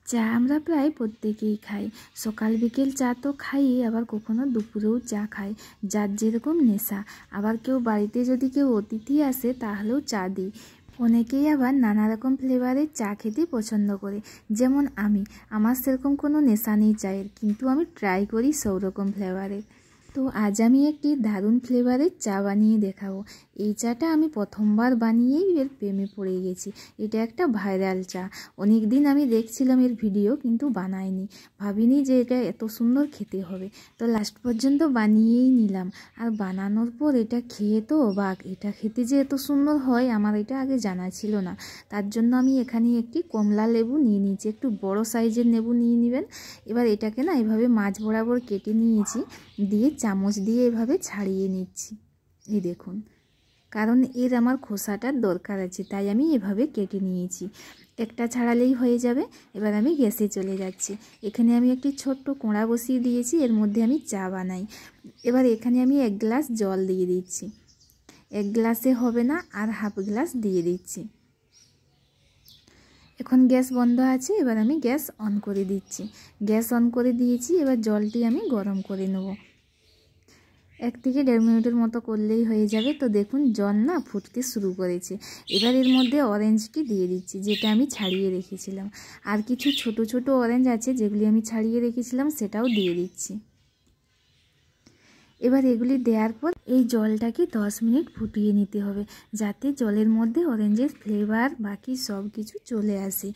চা আমরা প্রায় প্রত্যেকেই খাই। সকাল বিকেল চা তো খাই, আবার কখনো দুপুরেও চা খাই, যার যেরকম নেশা। আবার কেউ বাড়িতে যদি কেউ অতিথি আসে তাহলেও চা দিই। অনেকেই আবার নানা রকম ফ্লেভারের চা খেতে পছন্দ করে, যেমন আমার সেরকম কোনো নেশা নেই চায়ের, কিন্তু আমি ট্রাই করি সব রকম ফ্লেভারের। তো আজ আমি একটি দারুণ ফ্লেভারের চা বানিয়ে দেখাবো। এই চাটা আমি প্রথমবার বানিয়েই এর প্রেমে পড়ে গেছি। এটা একটা ভাইরাল চা। অনেক দিন আমি দেখছিলাম এর ভিডিও, কিন্তু বানাইনি, ভাবিনি যে এটা এত সুন্দর খেতে হবে। তো লাস্ট পর্যন্ত বানিয়েই নিলাম। আর বানানোর পর এটা খেয়ে তো অবাক, এটা খেতে যে এত সুন্দর হয় আমার এটা আগে জানা ছিল না। তার জন্য আমি এখানে একটি কমলা লেবু নিয়ে নিয়েছি, একটু বড় সাইজের লেবু নিয়ে নেবেন। এবার এটাকে না এভাবে মাঝ বরাবর কেটে নিয়েছি, দিয়ে চামচ দিয়ে এভাবে ছাড়িয়ে নিচ্ছি। এই দেখুন, কারণ এর আমার খোসাটার দরকার আছে, তাই আমি এভাবে কেটে নিয়েছি। একটা ছাড়ালেই হয়ে যাবে। এবার আমি গ্যাসে চলে যাচ্ছি। এখানে আমি একটি ছোট্ট কোঁড়া বসিয়ে দিয়েছি, এর মধ্যে আমি চা বানাই। এবার এখানে আমি 1 গ্লাস জল দিয়ে দিচ্ছি। 1 গ্লাসে হবে না, আর হাফ গ্লাস দিয়ে দিচ্ছি। এখন গ্যাস বন্ধ আছে, এবার আমি গ্যাস অন করে দিচ্ছি। গ্যাস অন করে দিয়েছি, এবার জলটি আমি গরম করে নেব। 1 থেকে 1.5 মিনিটের মতো করলেই হয়ে যাবে। তো দেখুন জল না ফুটতে শুরু করেছে। এবার এর মধ্যে অরেঞ্জটি দিয়ে দিচ্ছি, যেটা আমি ছাড়িয়ে রেখেছিলাম। আর কিছু ছোট ছোট অরেঞ্জ আছে যেগুলি আমি ছাড়িয়ে রেখেছিলাম, সেটাও দিয়ে দিচ্ছি। এবার এগুলি দেওয়ার পর এই জলটাকে 10 মিনিট ফুটিয়ে নিতে হবে, যাতে জলের মধ্যে অরেঞ্জের ফ্লেভার বাকি সব কিছু চলে আসে।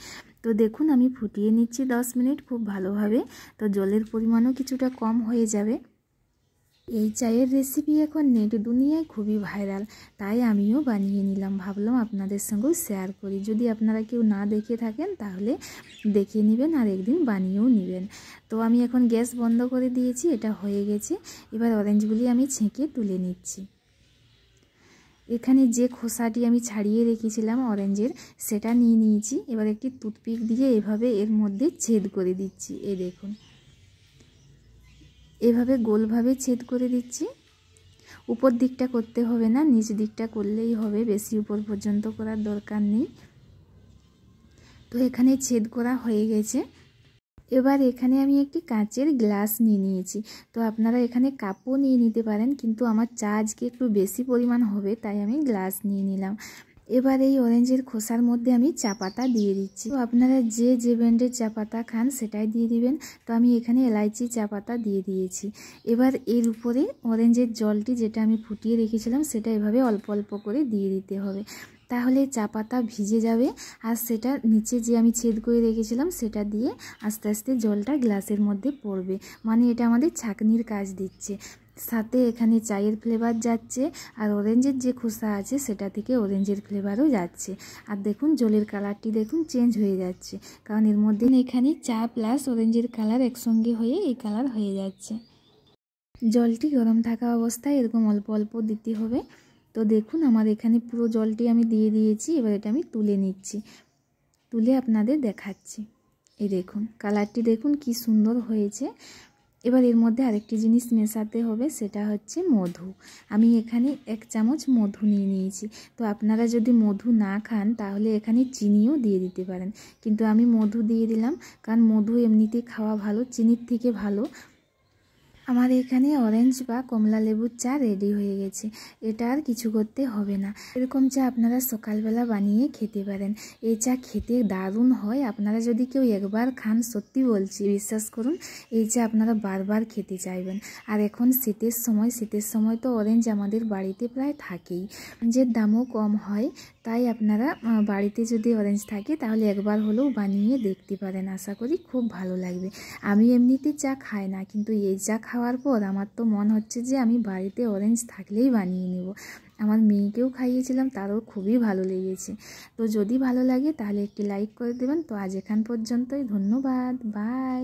তো দেখুন আমি ফুটিয়ে নিচ্ছি 10 মিনিট খুব ভালোভাবে। তো জলের পরিমাণও কিছুটা কম হয়ে যাবে। এই চায়ের রেসিপি এখন নেট দুনিয়ায় খুবই ভাইরাল, তাই আমিও বানিয়ে নিলাম। ভাবলাম আপনাদের সঙ্গেও শেয়ার করি। যদি আপনারা কেউ না দেখে থাকেন তাহলে দেখে নেবেন আর একদিন বানিয়েও নেবেন। তো আমি এখন গ্যাস বন্ধ করে দিয়েছি, এটা হয়ে গেছে। এবার অরেঞ্জগুলি আমি ছেঁকে তুলে নিচ্ছি। এখানে যে খোসাটি আমি ছাড়িয়ে রেখেছিলাম অরেঞ্জের, সেটা নিয়ে নিয়েছি। এবার একটি টুথপিক দিয়ে এভাবে এর মধ্যে ছেদ করে দিচ্ছি। এই দেখুন, এভাবে গোলভাবে ছেদ করে দিচ্ছি। উপর দিকটা করতে হবে না, নিচ দিকটা করলেই হবে, বেশি উপর পর্যন্ত করার দরকার নেই। তো এখানে ছেদ করা হয়ে গেছে। এবার এখানে আমি একটি কাঁচের গ্লাস নিয়ে নিয়েছি। তো আপনারা এখানে কাপও নিয়ে নিতে পারেন, কিন্তু আমার চা আজকে একটু বেশি পরিমাণ হবে, তাই আমি গ্লাস নিয়ে নিলাম। এবার এই অরেঞ্জের খোসার মধ্যে আমি চা পাতা দিয়ে দিচ্ছি। তো আপনারা যে ব্র্যান্ডের চা পাতা খান সেটাই দিয়ে দিবেন। তো আমি এখানে এলাইচি চা পাতা দিয়ে দিয়েছি। এবার এর উপরে অরেঞ্জের জলটি যেটা আমি ফুটিয়ে রেখেছিলাম, সেটা এভাবে অল্প অল্প করে দিয়ে দিতে হবে, তাহলে চা পাতা ভিজে যাবে। আর সেটা নিচে যে আমি ছেদ করে রেখেছিলাম সেটা দিয়ে আস্তে আস্তে জলটা গ্লাসের মধ্যে পড়বে, মানে এটা আমাদের ছাঁকনির কাজ দিচ্ছে। সাথে এখানে চায়ের ফ্লেভার যাচ্ছে, আর অরেঞ্জের যে খোসা আছে সেটা থেকে অরেঞ্জের ফ্লেভারও যাচ্ছে। আর দেখুন জলের কালারটি দেখুন চেঞ্জ হয়ে যাচ্ছে, কারণ এর মধ্যে এখানে চা প্লাস অরেঞ্জের কালার একসঙ্গে হয়ে এই কালার হয়ে যাচ্ছে। জলটি গরম থাকা অবস্থায় এরকম অল্প অল্প দিতে হবে। তো দেখুন আমার এখানে পুরো জলটি আমি দিয়ে দিয়েছি। এবার এটা আমি তুলে নিচ্ছি, তুলে আপনাদের দেখাচ্ছি। এই দেখুন কালারটি দেখুন কি সুন্দর হয়েছে। এবার এর মধ্যে আরেকটি জিনিস মেশাতে হবে, সেটা হচ্ছে মধু। আমি এখানে 1 চামচ মধু নিয়ে নিয়েছি। তো আপনারা যদি মধু না খান তাহলে এখানে চিনিও দিয়ে দিতে পারেন, কিন্তু আমি মধু দিয়ে দিলাম, কারণ মধু এমনিতে খাওয়া ভালো, চিনির থেকে ভালো। আমার এখানে অরেঞ্জ বা কমলা লেবুর চা রেডি হয়ে গেছে। এটা আর কিছু করতে হবে না। এরকম চা আপনারা সকালবেলা বানিয়ে খেতে পারেন। এই চা খেতে দারুণ হয়। আপনারা যদি কেউ একবার খান, সত্যি বলছি, বিশ্বাস করুন, এই চা আপনারা বারবার খেতে চাইবেন। আর এখন শীতের সময় তো অরেঞ্জ আমাদের বাড়িতে প্রায় থাকেই, অরেঞ্জের দামও কম হয়। তাই আপনারা বাড়িতে যদি অরেঞ্জ থাকে তাহলে একবার হলেও বানিয়ে দেখতে পারেন। আশা করি খুব ভালো লাগবে। আমি এমনিতে চা খাই না, কিন্তু এই চা খাওয়ার পর আমার তো মন হচ্ছে যে আমি বাড়িতে অরেঞ্জ থাকলেই বানিয়ে নেব। আমার মেয়েকেও খাইয়েছিলাম, তারও খুবই ভালো লেগেছে। তো যদি ভালো লাগে তাহলে একটি লাইক করে দেবেন। তো আজ এখান পর্যন্তই, ধন্যবাদ, বাই।